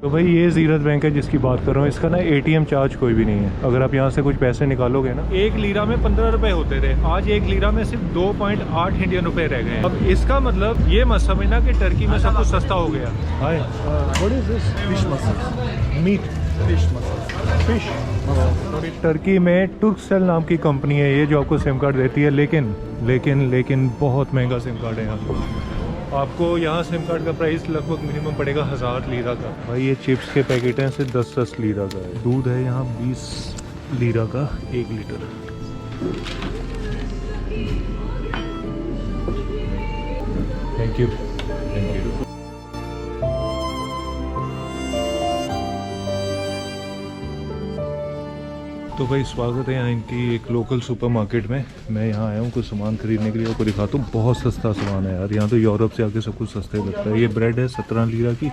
तो भाई ये ज़ीरत बैंक है जिसकी बात कर रहा हूँ। इसका ना एटीएम चार्ज कोई भी नहीं है। अगर आप यहाँ से कुछ पैसे निकालोगे ना, 1 लीरा में 15 रुपए होते थे, आज 1 लीरा में सिर्फ 2.8 इंडियन रुपए रह गए हैं। अब इसका मतलब ये मत समझना कि टर्की में सब कुछ सस्ता हो गया। Hi, what is this? Fish massage, meat fish massage, fish. Turkey में टुर्कसेल नाम की कंपनी है ये जो आपको सिम कार्ड देती है, लेकिन बहुत महंगा सिम कार्ड है यहाँ। आपको यहाँ सिम कार्ड का प्राइस लगभग मिनिमम पड़ेगा 1000 लीरा का। भाई ये चिप्स के पैकेट हैं सिर्फ 10-10 लीरा का है। दूध है यहाँ 20 लीरा का 1 लीटर। Thank you. तो भाई स्वागत है यहाँ इनकी एक लोकल सुपरमार्केट में। मैं यहाँ आया हूँ कुछ सामान खरीदने के लिए, आपको दिखाता हूँ। बहुत सस्ता सामान है यार, यहाँ तो यूरोप से आके सब कुछ सस्ता ही लगता है। ये ब्रेड है 17 लीरा की,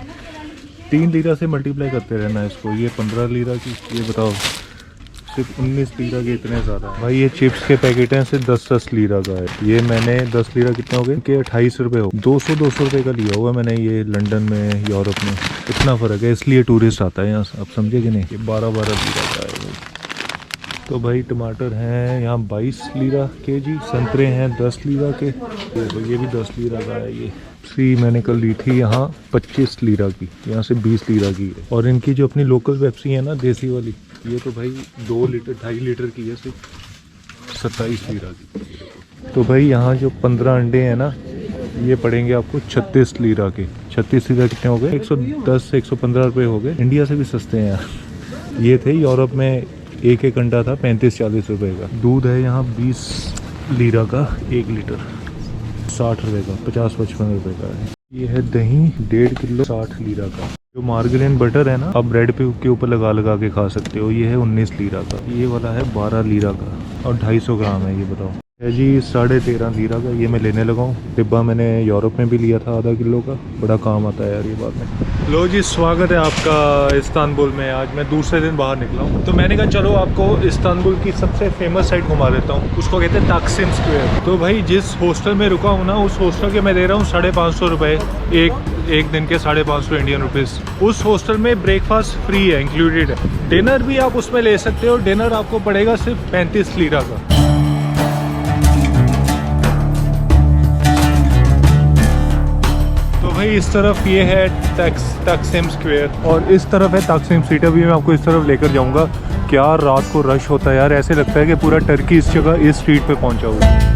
3 लीरा से मल्टीप्लाई करते रहना है इसको। ये 15 लीरा की, ये बताओ सिर्फ 19 लीरा के इतने ज़्यादा। भाई ये चिप्स के पैकेट हैं सिर्फ 10-10 लीरा का है। ये मैंने 10 लीरा कितने हो गए कि 28 रुपये हो, 200 रुपये का लिया हुआ मैंने। ये लंदन में, यूरोप में इतना फ़र्क है, इसलिए टूरिस्ट आता है यहाँ। आप समझे कि नहीं? ये 12-12 लीरा का है। तो भाई टमाटर हैं यहाँ 22 लीरा केजी, संतरे हैं 10 लीरा के, ये भी 10 लीरा का है। ये सी मैंने कल ली थी यहाँ 25 लीरा की, यहाँ से 20 लीरा की है। और इनकी जो अपनी लोकल पेप्सी है ना देसी वाली, ये तो भाई 2 लीटर 2.5 लीटर की है, सिर्फ 27 लीरा की। तो भाई यहाँ जो 15 अंडे हैं ना, ये पड़ेंगे आपको 36 लीरा के। 36 लीरा कितने हो गए? 110 से 115 रुपये हो गए। इंडिया से भी सस्ते हैं यार। ये थे यूरोप में एक अंडा था 35-40 रुपए का। दूध है यहाँ 20 लीरा का 1 लीटर, 60 रुपए का, 50-55 रुपए का है। ये है दही 1.5 किलो 60 लीरा का। जो मार्गरीन बटर है ना, आप ब्रेड पे के ऊपर लगा के खा सकते हो। ये है 19 लीरा का। ये वाला है 12 लीरा का और 250 ग्राम है। ये बताओ है जी 13.5 लीरा का। ये मैं लेने लगा हूँ। डिब्बा मैंने यूरोप में भी लिया था आधा किलो का, बड़ा काम आता है यार ये बाद में। लो जी, स्वागत है आपका इस्तांबुल में। आज मैं दूसरे दिन बाहर निकला हूँ, तो मैंने कहा चलो आपको इस्तांबुल की सबसे फेमस साइट घुमा देता हूँ। उसको कहते हैं ताक्सिम स्क्वायर। तो भाई जिस हॉस्टल में रुका हूँ ना, उस हॉस्टल के मैं दे रहा हूँ 550 रुपये एक दिन के, 550 इंडियन रुपीज़। उस हॉस्टल में ब्रेकफास्ट फ्री है, इंक्लूडेड है। डिनर भी आप उसमें ले सकते हो। डिनर आपको पड़ेगा सिर्फ 35 लीरा का। भाई इस तरफ ये है ताक्सिम स्क्वायर और इस तरफ है ताक्सिम स्ट्रीट। अभी मैं आपको इस तरफ लेकर जाऊंगा। क्या रात को रश होता है यार, ऐसे लगता है कि पूरा टर्की इस जगह इस स्ट्रीट पे पहुंचा हुआ है।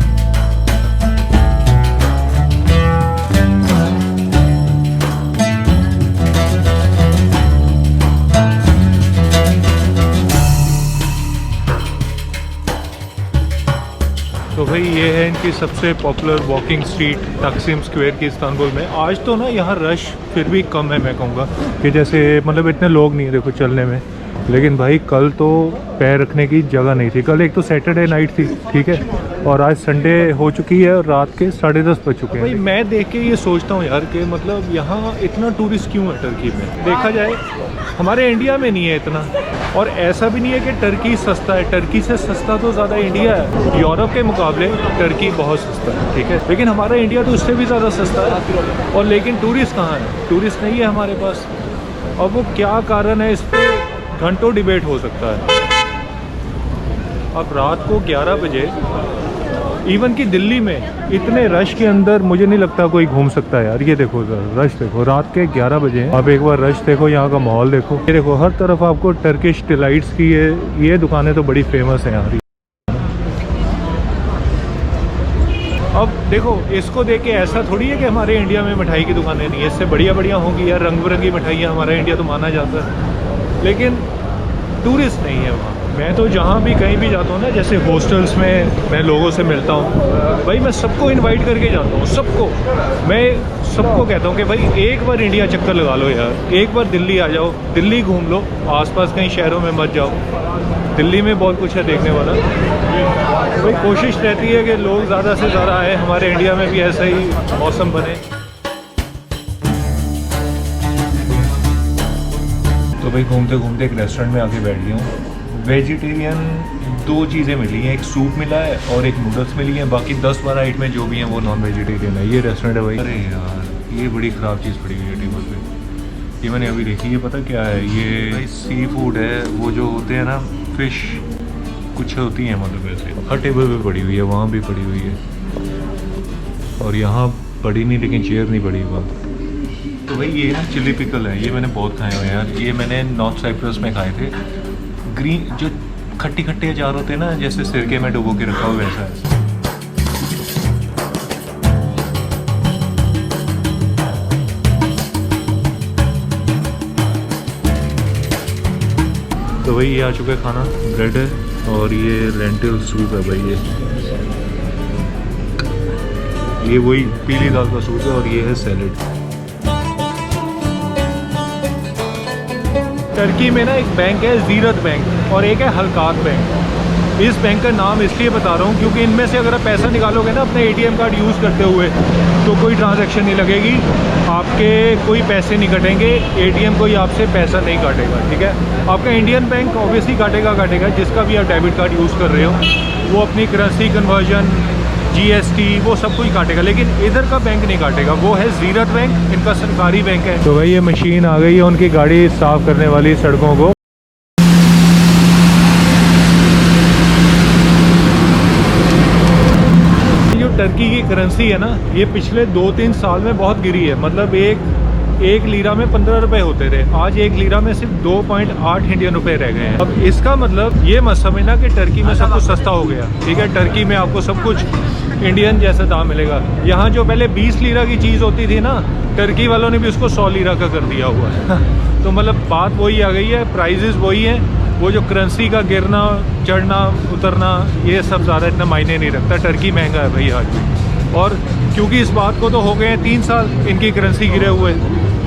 तो भाई ये है इनकी सबसे पॉपुलर वॉकिंग स्ट्रीट ताक्सिम स्क्वायर की इस्तांबुल में। आज तो ना यहाँ रश फिर भी कम है, मैं कहूँगा कि जैसे मतलब इतने लोग नहीं है देखो चलने में। लेकिन भाई कल तो पैर रखने की जगह नहीं थी। कल एक तो सैटरडे नाइट थी, ठीक है, और आज संडे हो चुकी है और रात के 10:30 बज चुके हैं। भाई मैं देख के ये सोचता हूँ यार कि मतलब यहाँ इतना टूरिस्ट क्यों है टर्की में। देखा जाए हमारे इंडिया में नहीं है इतना, और ऐसा भी नहीं है कि टर्की सस्ता है। टर्की से सस्ता तो ज़्यादा इंडिया है। यूरोप के मुकाबले टर्की बहुत सस्ता है, ठीक है, लेकिन हमारा इंडिया तो उससे भी ज़्यादा सस्ता है। और लेकिन टूरिस्ट कहाँ है? टूरिस्ट नहीं है हमारे पास। और वो क्या कारण है, इस पर घंटों डिबेट हो सकता है। अब रात को 11 बजे इवन कि दिल्ली में इतने रश के अंदर मुझे नहीं लगता कोई घूम सकता है यार। ये देखो रश देखो, रात के 11 बजे आप एक बार रश देखो, यहाँ का माहौल देखो। ये देखो हर तरफ आपको टर्किश डिलाइट्स की ये दुकानें तो बड़ी फेमस हैं यहाँ। अब देखो इसको देख के ऐसा थोड़ी है कि हमारे इंडिया में मिठाई की दुकानें नहीं है। इससे बढ़िया होंगी यार, रंग बिरंगी मिठाइयाँ। हमारा इंडिया तो माना जाता है, लेकिन टूरिस्ट नहीं है वहाँ। मैं तो जहाँ भी कहीं भी जाता हूँ ना, जैसे हॉस्टल्स में मैं लोगों से मिलता हूँ, भाई मैं सबको इनवाइट करके जाता हूँ। सबको मैं सबको कहता हूँ कि भाई एक बार इंडिया चक्कर लगा लो यार, एक बार दिल्ली आ जाओ, दिल्ली घूम लो, आसपास कहीं शहरों में मत जाओ। दिल्ली में बहुत कुछ है देखने वाला। भाई कोशिश रहती है कि लोग ज़्यादा से ज़्यादा आए, हमारे इंडिया में भी ऐसा ही मौसम बने। तो भाई घूमते घूमते एक रेस्टोरेंट में आके बैठ गया हूँ। वेजिटेरियन 2 चीज़ें मिली हैं, एक सूप मिला है और एक नूडल्स मिली हैं। बाकी 10-12 आइटमें जो भी हैं वो नॉन वेजिटेरियन है। ये रेस्टोरेंट है भाई। अरे यार ये बड़ी ख़राब चीज़ पड़ी हुई है टेबल पे। ये मैंने अभी देखी। ये पता क्या है, ये भाई सी फूड है। वो जो होते हैं ना फिश कुछ होती हैं, मतलब ऐसे। हर टेबल पे पड़ी हुई है, वहाँ भी पड़ी हुई है, और यहाँ पड़ी नहीं, लेकिन चेयर नहीं पड़ी हुआ। तो भाई ये ना चिली पिकल है, ये मैंने बहुत खाए हुए हैं यार। ये मैंने नॉर्थ साइप्रस में खाए थे। ग्रीन जो खट्टी खट्टे अचार होते हैं ना, जैसे सिरके में डुबो के रखा हुआ वैसा है। तो भाई ये आ चुका है खाना, ब्रेड है और ये लेंटिल सूप है भाई। ये वही पीली दाल का सूप है और ये है सैलेड। टर्की में ना एक बैंक है ज़ीरत बैंक और एक है हलकात बैंक। इस बैंक का नाम इसलिए बता रहा हूँ क्योंकि इनमें से अगर आप पैसा निकालोगे ना अपने एटीएम कार्ड यूज़ करते हुए, तो कोई ट्रांजैक्शन नहीं लगेगी, आपके कोई पैसे नहीं कटेंगे, एटीएम कोई आपसे पैसा नहीं काटेगा। ठीक है, आपका इंडियन बैंक ऑब्वियसली काटेगा, जिसका भी आप डेबिट कार्ड यूज़ कर रहे हो वो अपनी करेंसी कन्वर्जन, जीएसटी, वो सब कुछ काटेगा, लेकिन इधर का बैंक नहीं काटेगा। वो है ज़ीरत बैंक, इनका सरकारी बैंक है। तो भाई ये मशीन आ गई है उनकी गाड़ी साफ़ करने वाली सड़कों को। टर्की की करेंसी है ना, ये पिछले 2-3 साल में बहुत गिरी है। मतलब एक लीरा में 15 रुपए होते थे, आज एक लीरा में सिर्फ 2.8 इंडियन रुपए रह गए हैं। अब इसका मतलब ये मत समझना कि टर्की में सब कुछ सस्ता हो गया। ठीक है, टर्की में आपको सब कुछ इंडियन जैसा दाम मिलेगा। यहाँ जो पहले 20 लीरा की चीज़ होती थी ना, टर्की वालों ने भी उसको 100 लीरा का कर दिया हुआ है। तो मतलब बात वही आ गई है, प्राइजेस वही हैं। वो जो करेंसी का गिरना चढ़ना उतरना ये सब ज़्यादा इतना मायने नहीं रखता। टर्की महंगा है भाई आज भी, और क्योंकि इस बात को तो हो गए हैं 3 साल इनकी करेंसी गिरे हुए,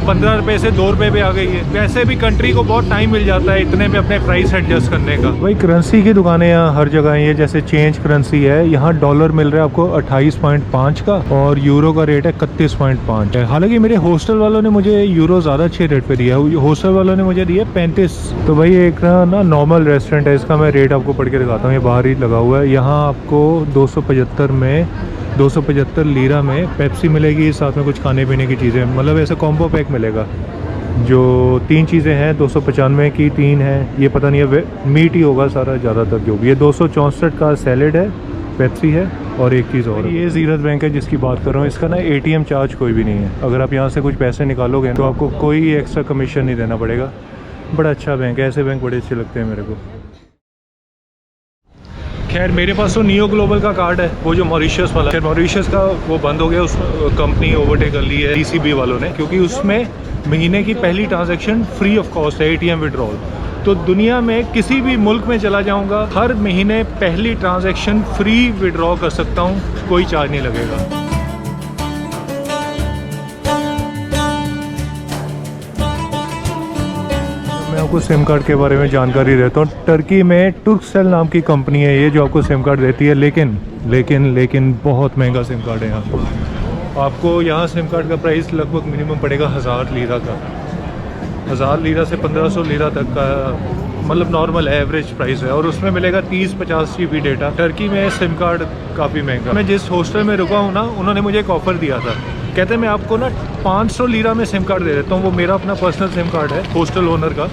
15 रुपये से 2 रुपये पे आ गई है। वैसे भी कंट्री को बहुत टाइम मिल जाता है इतने में अपने प्राइस एडजस्ट करने का। भाई करेंसी की दुकानें यहाँ हर जगह हैं। ये जैसे चेंज करेंसी है, यहाँ डॉलर मिल रहा है आपको 28.5 का और यूरो का रेट है 31.5 है। हालांकि मेरे हॉस्टल वालों ने मुझे यूरो ज़्यादा अच्छे रेट पे दिया है, हॉस्टल वालों ने मुझे दिया 35। तो भाई एक ना नॉर्मल रेस्टोरेंट है, इसका मैं रेट आपको पढ़ के दिखाता हूँ। ये बाहर ही लगा हुआ है। यहाँ आपको 275 लीरा में पेप्सी मिलेगी, साथ में कुछ खाने पीने की चीज़ें, मतलब ऐसा कॉम्बो पैक मिलेगा। जो 3 चीज़ें हैं 295 की 3 हैं, ये पता नहीं है, मीट ही होगा सारा ज़्यादातर जो भी। ये 264 का सैलेड है, पेप्सी है और एक चीज़ और। ये ज़ीरत बैंक है जिसकी बात कर रहा हूँ। इसका ना एटीएम चार्ज कोई भी नहीं है। अगर आप यहाँ से कुछ पैसे निकालोगे तो आपको कोई एक्स्ट्रा कमीशन नहीं देना पड़ेगा। बड़ा अच्छा बैंक है, ऐसे बैंक बड़े अच्छे लगते हैं मेरे को। खैर मेरे पास तो नियो ग्लोबल का कार्ड है, वो जो मॉरिशस वाला है। मॉरिशस का वो बंद हो गया, उस कंपनी ओवरटेक कर ली है डीसीबी वालों ने, क्योंकि उसमें महीने की पहली ट्रांजैक्शन फ्री ऑफ कॉस्ट है, एटीएम विड्रॉल। तो दुनिया में किसी भी मुल्क में चला जाऊंगा, हर महीने पहली ट्रांजैक्शन फ्री विड्रॉ कर सकता हूं, कोई चार्ज नहीं लगेगा। आपको सिम कार्ड के बारे में जानकारी देता हूँ। टर्की में टुर्कसेल नाम की कंपनी है ये, जो आपको सिम कार्ड देती है, लेकिन बहुत महंगा सिम कार्ड है यहाँ। आपको यहाँ सिम कार्ड का प्राइस लगभग मिनिमम पड़ेगा 1000 लीरा का। 1000 लीरा से 1500 लीरा तक का मतलब नॉर्मल एवरेज प्राइस है, और उसमें मिलेगा 30-50 GB डेटा। टर्की में सिम कार्ड काफ़ी महंगा। मैं जिस हॉस्टल में रुका हूँ ना, उन्होंने मुझे एक ऑफ़र दिया था, कहते हैं मैं आपको ना 500 लीरा में सिम कार्ड दे देता हूँ। वो मेरा अपना पर्सनल सिम कार्ड है हॉस्टल ओनर का,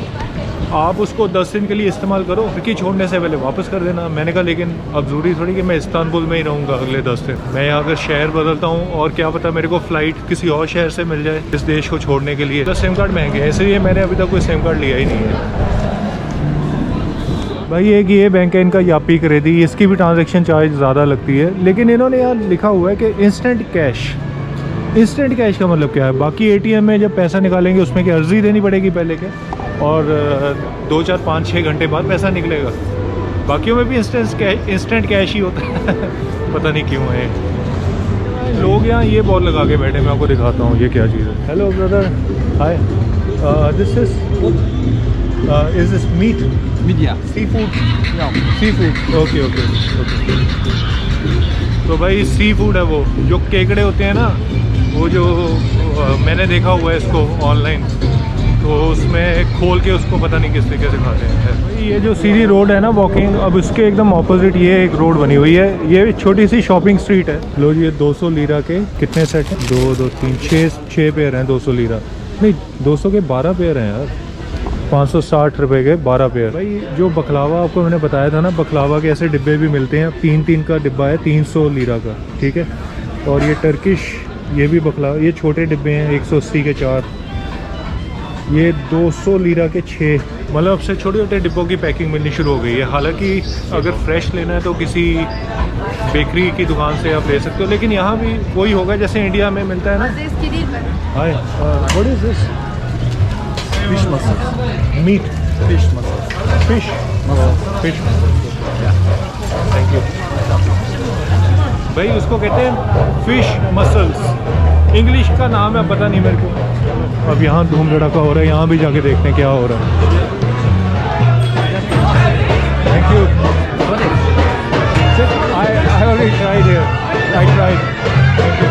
आप उसको 10 दिन के लिए इस्तेमाल करो, टर्की छोड़ने से पहले वापस कर देना। मैंने कहा लेकिन अब ज़रूरी थोड़ी कि मैं इस्तांबुल में ही रहूँगा अगले 10 दिन। मैं यहाँ अगर शहर बदलता हूँ और क्या पता मेरे को फ़्लाइट किसी और शहर से मिल जाए इस देश को छोड़ने के लिए। तो सिम कार्ड महंगे हैं, इसलिए मैंने अभी तक कोई सिम कार्ड लिया ही नहीं है। भाई एक ये बैंक है इनका यापी क्रेडिट, इसकी भी ट्रांजैक्शन चार्ज ज़्यादा लगती है, लेकिन इन्होंने यहाँ लिखा हुआ है कि इंस्टेंट कैश। इंस्टेंट कैश का मतलब क्या है? बाकी एटीएम में जब पैसा निकालेंगे उसमें क्या अर्जी देनी पड़ेगी पहले के, और 2, 4, 5, 6 घंटे बाद पैसा निकलेगा। बाकियों में भी इंस्टेंट कैश ही होता है पता नहीं क्यों है। लोग यहाँ ये बॉल लगा के बैठे, मैं आपको दिखाता हूँ ये क्या चीज़ है। Hello brother, hi, this is this meat? Yeah. Seafood? Yeah. Seafood. Okay. तो भाई सी फूड है वो जो केकड़े होते हैं ना, वो जो मैंने देखा हुआ है इसको ऑनलाइन, तो उसमें खोल के उसको पता नहीं किस तरीके से खाते हैं। भाई ये जो सीधी रोड है ना वॉकिंग, अब उसके एकदम ऑपोजिट ये एक रोड बनी हुई है। ये छोटी सी शॉपिंग स्ट्रीट है। लो जी, ये 200 लीरा के कितने सेट हैं? 2, 2, 3, 6 पेयर हैं 200 लीरा। नहीं 200 के 12 पेयर हैं यार, 560 रुपए के 12 पेयर। भाई जो बकलावा आपको मैंने बताया था ना, बकलावा के ऐसे डिब्बे भी मिलते हैं, 3 का डिब्बा है 300 लीरा का, ठीक है। और ये टर्किश, ये भी बकलावा, ये छोटे डिब्बे हैं 180 के 4, ये 200 लीरा के 6। मतलब अब से छोटे छोटे डिब्बों की पैकिंग मिलनी शुरू हो गई है। हालांकि अगर फ्रेश लेना है तो किसी बेकरी की दुकान से आप ले सकते हो, लेकिन यहाँ भी वही होगा जैसे इंडिया में मिलता है ना। Hi, what is this? Fish mussels. Meat, Fish mussels. Fish, fish. Thank you भाई। उसको कहते हैं फिश मसल्स, इंग्लिश का नाम है पता नहीं मेरे को। अब यहाँ धूम धड़ाका हो रहा है, यहाँ भी जाके देखते हैं क्या हो रहा है। Thank you. I already tried here. I tried. Thank you.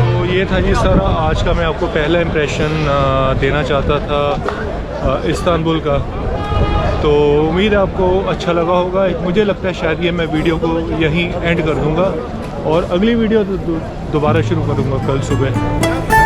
तो ये था जी सारा आज का, मैं आपको पहला इम्प्रेशन देना चाहता था इस्तांबुल का। तो उम्मीद है आपको अच्छा लगा होगा। मुझे लगता है शायद ये मैं वीडियो को यहीं एंड कर दूंगा और अगली वीडियो दोबारा शुरू करूँगा कल सुबह।